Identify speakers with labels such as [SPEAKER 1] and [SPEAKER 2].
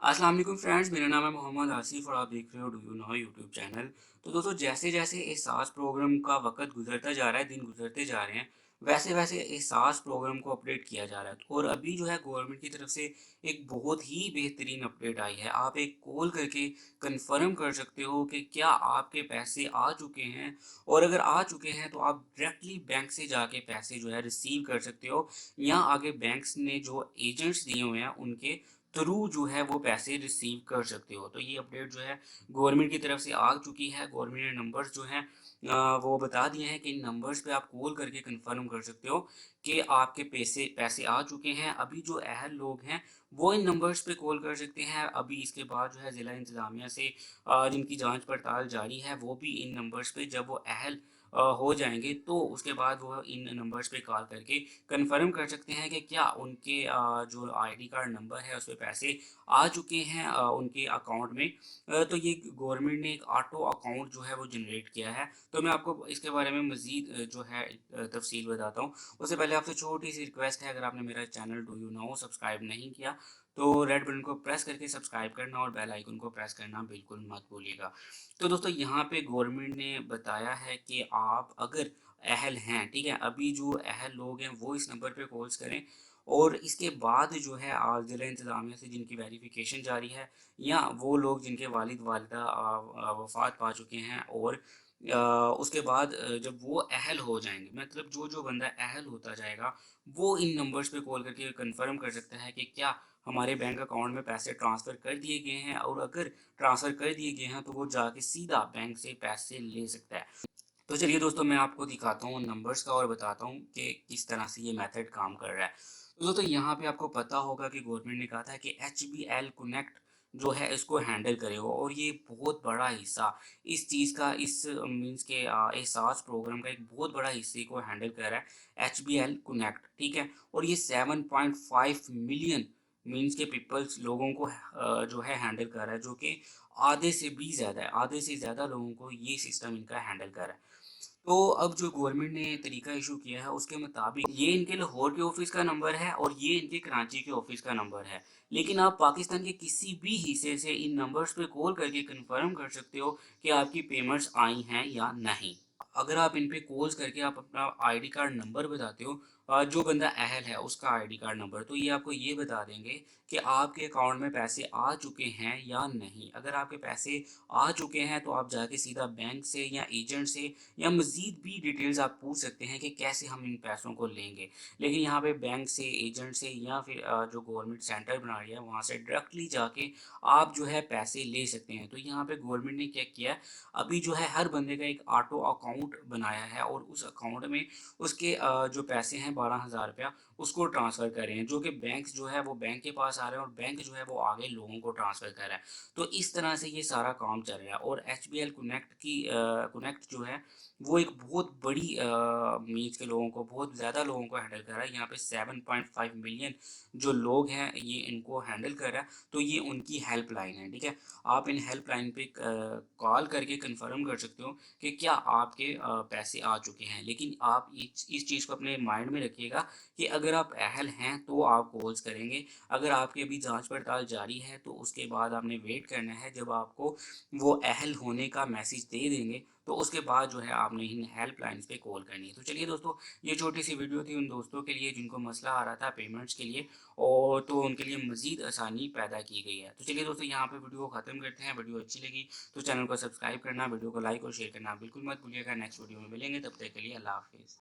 [SPEAKER 1] अस्सलाम वालेकुम फ्रेंड्स, मेरा नाम है मोहम्मद आसिफ और आप देख रहे हो do you know YouTube channel. तो दोस्तों, जैसे जैसे एहसास प्रोग्राम का वक्त गुजरता जा रहा है, दिन गुजरते जा रहे हैं, वैसे वैसे एहसास प्रोग्राम को अपडेट किया जा रहा है। और अभी जो है गवर्नमेंट की तरफ से एक बहुत ही बेहतरीन अपडेट आई है। आप एक कॉल करके कंफर्म कर सकते हो कि क्या आपके पैसे आ चुके हैं, और अगर आ चुके हैं तो आप डायरेक्टली बैंक से जाके पैसे जो है रिसीव कर सकते हो, या आगे बैंक्स ने जो एजेंट्स दिए हुए हैं उनके थ्रू जो है वो पैसे रिसीव कर सकते हो। तो ये अपडेट जो है गवर्नमेंट की तरफ से आ चुकी है। गवर्नमेंट ने नंबर्स जो हैं वो बता दिए हैं कि इन नंबर्स पे आप कॉल करके कंफर्म कर सकते हो कि आपके पैसे पैसे आ चुके हैं। अभी जो अहल लोग हैं वो इन नंबर्स पे कॉल कर सकते हैं। अभी इसके बाद जो है ज़िला इंतज़ामिया से जिनकी जांच पड़ताल जारी है, वो भी इन नंबर्स पे जब वो अहल हो जाएंगे तो उसके बाद वो इन नंबर्स पे कॉल करके कंफर्म कर सकते हैं कि क्या उनके जो आईडी कार्ड नंबर है उस पे पैसे आ चुके हैं उनके अकाउंट में। तो ये गवर्नमेंट ने एक ऑटो अकाउंट जो है वो जनरेट किया है। तो मैं आपको इसके बारे में मज़ीद जो है तफसील बताता हूँ। उससे पहले आपसे छोटी सी रिक्वेस्ट है, अगर आपने मेरा channel do you know subscribe नहीं किया तो रेड बटन को प्रेस करके सब्सक्राइब करना और बेल आइकन को प्रेस करना बिल्कुल मत भूलिएगा। तो दोस्तों, यहाँ पे गवर्नमेंट ने बताया है कि आप अगर अहल हैं, ठीक है, अभी जो अहल लोग हैं वो इस नंबर पे कॉल्स करें। और इसके बाद जो है ज़िला इंतज़ामिया से जिनकी वेरिफिकेशन जारी है, या वो लोग जिनके वालिद वालिदा वफ़ात पा चुके हैं, और उसके बाद जब वो अहल हो जाएंगे, मतलब जो जो बंदा अहल होता जाएगा वो इन नंबर्स पे कॉल करके कंफर्म कर सकता है कि क्या हमारे बैंक अकाउंट में पैसे ट्रांसफ़र कर दिए गए हैं, और अगर ट्रांसफ़र कर दिए गए हैं तो वो जाके सीधा बैंक से पैसे ले सकता है। तो चलिए दोस्तों, मैं आपको दिखाता हूँ नंबर्स का और बताता हूँ कि किस तरह से ये मेथड काम कर रहा है। तो दोस्तों, यहाँ पे आपको पता होगा कि गवर्नमेंट ने कहा था कि HBL कनेक्ट जो है इसको हैंडल करेगा, और ये बहुत बड़ा हिस्सा इस चीज़ का, इस मीन्स के एहसास प्रोग्राम का एक बहुत बड़ा हिस्से को हैंडल कर रहा है HBL कनेक्ट, ठीक है। और ये 7.5 मिलियन मीन्स के पीपल्स लोगों को जो है हैंडल कर रहा है, जो कि आधे से भी ज़्यादा है, आधे से ज़्यादा लोगों को ये सिस्टम इनका हैंडल कर रहा है। तो अब जो गवर्नमेंट ने तरीका इशू किया है उसके मुताबिक ये इनके लाहौर के ऑफिस का नंबर है और ये इनके कराची के ऑफिस का नंबर है। लेकिन आप पाकिस्तान के किसी भी हिस्से से इन नंबर्स पे कॉल करके कंफर्म कर सकते हो कि आपकी पेमेंट्स आई हैं या नहीं। अगर आप इन पे कॉल्स करके आप अपना आईडी कार्ड नंबर बताते हो, जो बंदा अहल है उसका आईडी कार्ड नंबर, तो ये आपको ये बता देंगे कि आपके अकाउंट में पैसे आ चुके हैं या नहीं। अगर आपके पैसे आ चुके हैं तो आप जाके सीधा बैंक से या एजेंट से या मज़ीद भी डिटेल्स आप पूछ सकते हैं कि कैसे हम इन पैसों को लेंगे। लेकिन यहाँ पे बैंक से, एजेंट से, या फिर जो गवर्नमेंट सेंटर बना रही है वहाँ से डायरेक्टली जाके आप जो है पैसे ले सकते हैं। तो यहाँ पे गवर्नमेंट ने क्या किया है, अभी जो है हर बंदे का एक ऑटो अकाउंट बनाया है, और उस अकाउंट में उसके जो पैसे हैं 12,000 रुपया उसको ट्रांसफ़र कर रहे हैं, जो कि बैंक जो है वो बैंक के पास आ रहे हैं, और बैंक जो है वो आगे लोगों को ट्रांसफ़र कर रहा है। तो इस तरह से ये सारा काम चल रहा है। और HBL कनेक्ट की कनेक्ट जो है वो एक बहुत बड़ी मीन्स के लोगों को, बहुत ज़्यादा लोगों को हैंडल कर रहा है। यहाँ पे 7.5 मिलियन जो लोग हैं ये इनको हैंडल कर रहा है। तो ये उनकी हेल्पलाइन है, ठीक है। आप इन हेल्पलाइन पे कॉल करके कंफर्म कर सकते हो कि क्या आपके पैसे आ चुके हैं। लेकिन आप इस चीज़ को अपने माइंड में रखिएगा कि अगर आप अहल हैं तो आप कॉल्स करेंगे। अगर आपकी अभी जांच पड़ताल जारी है तो उसके बाद आपने वेट करना है, जब आपको वो अहल होने का मैसेज दे देंगे तो उसके बाद जो है आपने इन हेल्पलाइंस पे कॉल करनी है। तो चलिए दोस्तों, ये छोटी सी वीडियो थी उन दोस्तों के लिए जिनको मसला आ रहा था पेमेंट्स के लिए, और तो उनके लिए मज़ीद आसानी पैदा की गई है। तो चलिए दोस्तों, यहाँ पे वीडियो को ख़त्म करते हैं। वीडियो अच्छी लगी तो चैनल को सब्सक्राइब करना, वीडियो को लाइक और शेयर करना बिल्कुल मत भूलिएगा। नेक्स्ट वीडियो में मिलेंगे, तब तक के लिए अल्लाह हाफ़िज़।